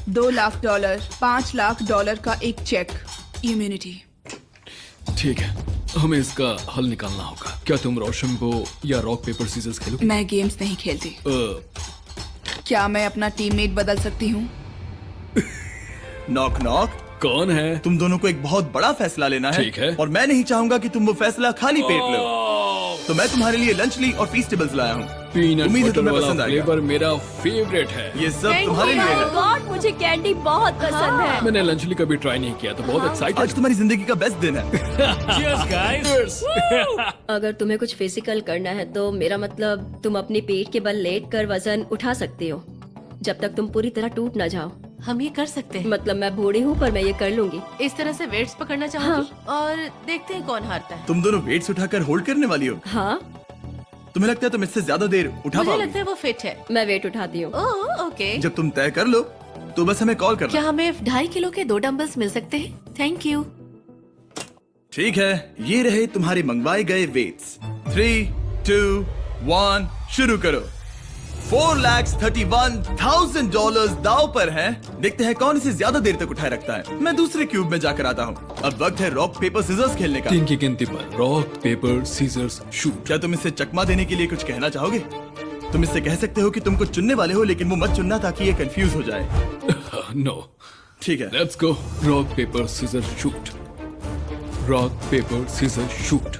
S2: $2 लाख, $5 लाख का एक चेक। इम्यूनिटी।
S3: ठीक है, हमें इसका हल निकालना होगा। क्या तुम रोशन को या रॉक पेपर सीजर्स खेलोगे?
S2: मैं गेम्स नहीं खेलती। क्या मैं अपना टीममेट बदल सकती हूँ?
S1: Knock knock.
S3: कौन है?
S1: तुम दोनों को एक बहुत बड़ा फैसला लेना है।
S3: ठीक है।
S1: और मैं नहीं चाहूंगा कि तुम वो फैसला खाली पेट लो। तो मैं तुम्हारे लिए लंच ली और फीस्टेबल्स लाया हूँ।
S3: पीनट
S1: उम्मीद है
S3: बटर
S1: तुम्हें
S3: वाला
S1: पसंद आएगा।
S3: फ्लेवर मेरा फेवरेट है।
S1: ये सब तुम्हारे लिए है।
S4: गॉड, मुझे कैंडी बहुत पसंद है।
S3: मैंने लंचली कभी ट्राई नहीं किया तो बहुत एक्साइटेड।
S1: आज तुम्हारी जिंदगी का बेस्ट दिन है।
S4: अगर तुम्हें कुछ फिजिकल करना है तो मेरा मतलब तुम अपनी पेट के बल लेट कर वजन उठा सकती हो, जब तक तुम पूरी तरह टूट ना जाओ।
S10: हम ये कर सकते हैं।
S4: मतलब मैं बूढ़ी हूँ पर मैं ये कर लूंगी।
S10: इस तरह से वेट्स पकड़ना चाहूंगी और देखते हैं कौन हारता है।
S1: तुम दोनों वेट्स उठाकर होल्ड करने वाली हो।
S4: हाँ,
S1: तुम्हें लगता है तुम इससे ज्यादा देर उठा
S10: मुझे
S1: पाओगे?
S10: लगता है वो फिट है।
S4: मैं वेट उठाती हूँ।
S10: Oh okay.
S1: जब तुम तय कर लो तो बस हमें कॉल करना।
S10: क्या हमें 2.5 किलो के 2 डंबल्स मिल सकते हैं? Thank you.
S1: ठीक है, ये रहे तुम्हारे मंगवाए गए वेट्स। 3, 2, 1 शुरू करो। $4,31,000 दाव पर है। देखते हैं कौन इसे ज्यादा देर तक उठाए रखता है। मैं दूसरे क्यूब में जाकर आता हूँ। अब वक्त है रॉक पेपर सीजर्स खेलने का।
S3: 3 की गिनती पर रॉक पेपर सीजर्स शूट।
S1: क्या तुम इसे चकमा देने के लिए कुछ कहना चाहोगे? तुम इससे कह सकते हो कि तुम कुछ चुनने वाले हो, लेकिन वो मत चुनना ताकि ये कंफ्यूज हो जाए।
S3: नो,
S1: ठीक है,
S3: let's go. Rock paper scissors shoot. Rock paper scissors shoot.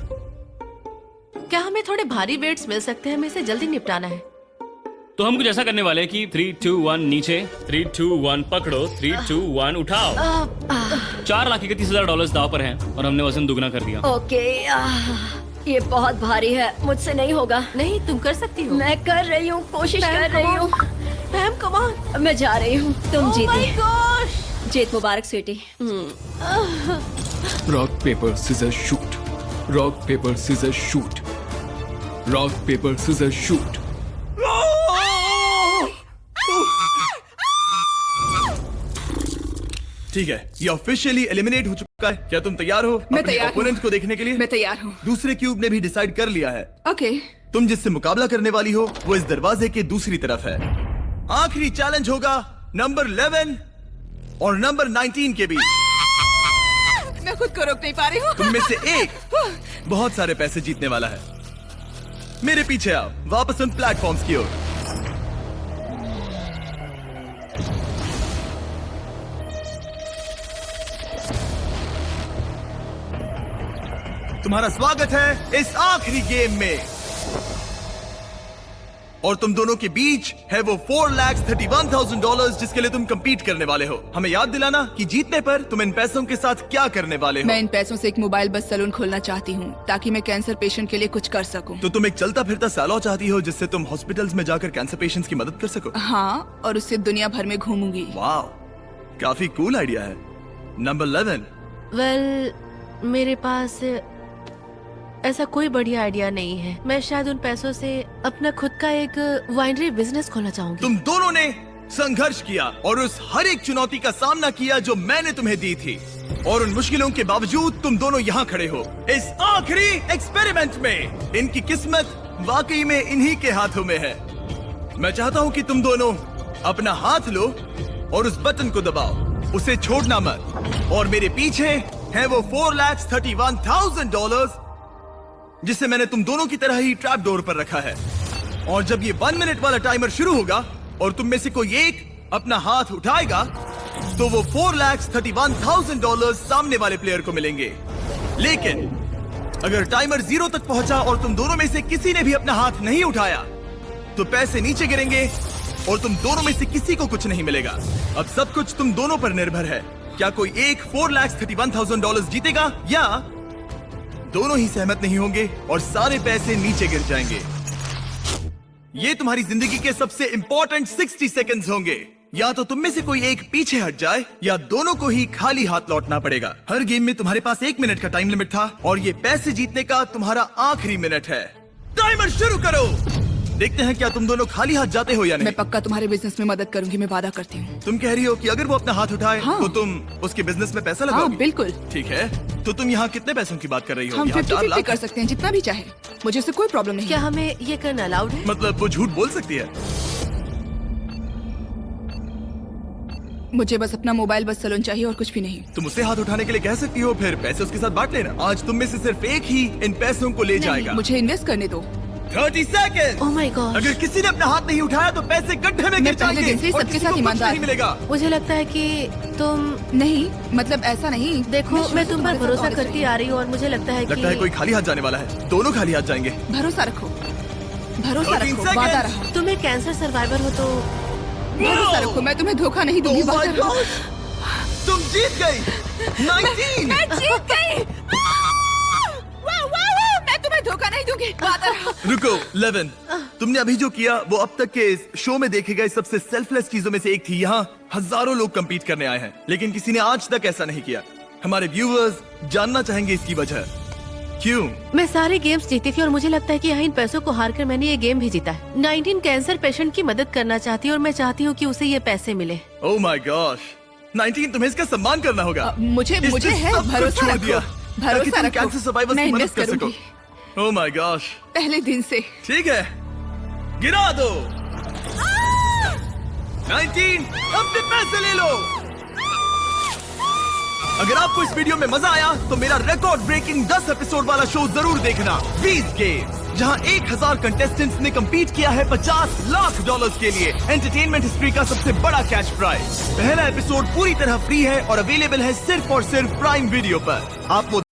S10: क्या हमें थोड़े भारी वेट्स मिल सकते हैं? हमें इसे जल्दी निपटाना है।
S9: तो हम कुछ ऐसा करने वाले हैं कि 3, 2, 1 नीचे, 3, 2, 1 पकड़ो, 3, 2, 1 उठाओ। $4,31,000 दाव पर हैं और हमने वजन दुगना कर दिया।
S4: ओके। ये बहुत भारी है, मुझसे नहीं होगा।
S10: नहीं, तुम कर सकती हो।
S4: मैं कर रही हूँ, कोशिश कर रही हूँ।
S10: Ma'am come on.
S4: मैं जा रही हूँ, तुम
S10: Oh my
S4: जीती।
S10: gosh!
S4: जीत मुबारक sweetie.
S3: Rock paper scissor shoot, rock paper scissor shoot, rock paper scissor shoot.
S1: ठीक है, ये ऑफिशियली एलिमिनेट हो चुका है। क्या तुम तैयार हो
S2: मैं तैयार हूँ।
S1: ओपोनेंट को देखने के लिए?
S2: मैं तैयार हूँ।
S1: दूसरे क्यूब ने भी डिसाइड कर लिया है।
S2: ओके।
S1: तुम जिससे मुकाबला करने वाली हो वो इस दरवाजे के दूसरी तरफ है। आखिरी चैलेंज होगा नंबर 11 और नंबर 19 के बीच।
S2: मैं खुद को रोक नहीं पा रही हूँ।
S1: तुम में से एक बहुत सारे पैसे जीतने वाला है। मेरे पीछे आओ, वापस उन प्लेटफॉर्म्स की ओर। तुम्हारा स्वागत है इस आखिरी गेम में, और तुम दोनों के बीच है वो $4,31,000 जिसके लिए तुम compete करने वाले हो। हमें याद दिलाना कि जीतने पर तुम इन पैसों के साथ क्या करने वाले हो।
S2: मैं इन पैसों से एक मोबाइल बस सैलून खोलना चाहती हूँ ताकि मैं कैंसर पेशेंट के लिए कुछ कर सकूँ।
S1: तो तुम एक चलता फिरता सैलून चाहती हो जिससे तुम हॉस्पिटल्स में जाकर कैंसर पेशेंट्स की मदद कर सको?
S2: हाँ, और उससे दुनिया भर में घूमूंगी।
S1: वाह, काफी कूल आइडिया है। नंबर 11।
S10: वेल, मेरे पास ऐसा कोई बढ़िया आइडिया नहीं है। मैं शायद उन पैसों से अपना खुद का एक वाइनरी बिजनेस खोलना चाहूंगी।
S1: तुम दोनों ने संघर्ष किया और उस हर एक चुनौती का सामना किया जो मैंने तुम्हें दी थी, और उन मुश्किलों के बावजूद तुम दोनों यहाँ खड़े हो इस आखिरी एक्सपेरिमेंट में। इनकी किस्मत वाकई में इन्हीं के हाथों में है। मैं चाहता हूँ कि तुम दोनों अपना हाथ लो और उस बटन को दबाओ, उसे छोड़ना मत। और मेरे पीछे है वो $4,31,000 जिसे मैंने तुम दोनों की तरह ही ट्रैप डोर पर रखा है। और जब ये 1 मिनट वाला टाइमर शुरू होगा और तुम में से कोई एक अपना हाथ उठाएगा तो वो $4,31,000 सामने वाले प्लेयर को मिलेंगे। लेकिन अगर टाइमर 0 तक पहुंचा और तुम दोनों में से किसी ने भी अपना हाथ नहीं उठाया तो पैसे नीचे गिरेंगे और तुम दोनों में से किसी को कुछ नहीं मिलेगा। अब सब कुछ तुम दोनों पर निर्भर है। क्या कोई एक $4,31,000 जीतेगा या दोनों ही सहमत नहीं होंगे और सारे पैसे नीचे गिर जाएंगे। ये तुम्हारी जिंदगी के सबसे इंपॉर्टेंट 60 सेकंड्स होंगे। या तो तुम में से कोई एक पीछे हट जाए या दोनों को ही खाली हाथ लौटना पड़ेगा। हर गेम में तुम्हारे पास 1 मिनट का टाइम लिमिट था और ये पैसे जीतने का तुम्हारा आखिरी मिनट है। टाइमर शुरू करो। देखते हैं क्या तुम दोनों खाली हाथ जाते हो या नहीं।
S2: मैं पक्का तुम्हारे बिजनेस में मदद करूंगी, मैं वादा करती हूँ।
S1: तुम कह रही हो कि अगर वो अपना हाथ उठाए
S2: हाँ।
S1: तो तुम उसके बिजनेस में पैसा
S2: हाँ,
S1: लगाओगी?
S2: बिल्कुल।
S1: ठीक है, तो तुम यहाँ कितने पैसों की बात कर रही हो?
S2: हम
S1: यहाँ 4
S2: 50-50
S1: लाख
S2: कर सकते हैं, जितना भी चाहे। मुझे उससे कोई प्रॉब्लम नहीं
S10: क्या
S2: है।
S10: हमें ये करना अलाउड है?
S1: मतलब वो झूठ बोल सकती है।
S2: मुझे बस अपना मोबाइल बस सैलून चाहिए और कुछ भी नहीं।
S1: तुम उसे हाथ उठाने के लिए कह सकती हो, फिर पैसे उसके साथ बांट लेना। आज तुम में से सिर्फ एक ही इन पैसों को ले जाएगा।
S2: मुझे इन्वेस्ट करने दो।
S1: 30 सेकंड।
S10: Oh my God.
S1: अगर किसी ने अपना हाथ नहीं उठाया तो पैसे गड्ढे में गिर
S2: मैं पहले
S1: जाएंगे
S2: दिन से ही
S1: और
S2: सबके
S1: किसी
S2: साथ
S1: को कुछ
S2: ईमानदार
S1: नहीं
S2: हूँ।
S1: मिलेगा।
S10: मुझे लगता है कि तुम
S2: नहीं, मतलब ऐसा नहीं।
S10: देखो, मैं तुम पर भरोसा
S2: honest
S10: करती आ रही हूँ और मुझे लगता है
S1: लगता है कोई खाली हाथ जाने वाला है। दोनों खाली हाथ जाएंगे।
S2: भरोसा रखो, भरोसा
S1: 13
S2: रखो,
S1: seconds।
S2: वादा रहा।
S10: तुम एक कैंसर सर्वाइवर हो तो
S2: भरोसा रखो, मैं तुम्हें धोखा नहीं दूंगी,
S1: Oh my
S2: वादा रहा।
S1: gosh! तुम जीत गई। 19।
S2: मैं जीत गई। वाह, वाह, वाह, मैं तुम्हें धोखा नहीं दूंगी, वादा रहा।
S1: रुको 11, तुमने अभी जो किया वो अब तक के इस शो में देखे गए सबसे सेल्फलेस चीजों में से एक थी। यहाँ हजारों लोग compete करने आए हैं लेकिन किसी ने आज तक ऐसा नहीं किया। हमारे व्यूअर्स जानना चाहेंगे इसकी वजह। क्यों?
S10: मैं सारे गेम्स जीती थी और मुझे लगता है कि यहाँ इन पैसों को हार कर मैंने ये गेम भी जीता है। 19 कैंसर पेशेंट की मदद करना चाहती हूँ और मैं चाहती हूँ कि उसे ये पैसे मिले।
S1: ओह माय गॉश, 19 तुम्हें इसका सम्मान करना होगा।
S2: मुझे
S1: इसने
S2: है
S1: सब कुछ
S2: भरोसा
S1: छोड़
S2: रखो,
S1: दिया ताकि
S2: भरोसा
S1: तुम
S2: रखो।
S1: कैंसर सर्वाइवर्स
S2: मैं
S1: की मदद
S2: इन्वेस्ट
S1: कर सको।
S2: करूंगी
S1: ओह माय गॉश,
S2: पहले दिन से।
S1: ठीक है, गिरा दो। 19 अपने पैसे ले लो। अगर आपको इस वीडियो में मजा आया तो मेरा रिकॉर्ड ब्रेकिंग 10 एपिसोड वाला शो जरूर देखना, बीस गेम्स, जहां 1000 कंटेस्टेंट्स ने कंपीट किया है $50 लाख के लिए एंटरटेनमेंट हिस्ट्री का सबसे बड़ा कैश प्राइज। पहला एपिसोड पूरी तरह फ्री है और अवेलेबल है सिर्फ और सिर्फ प्राइम वीडियो पर। आप वो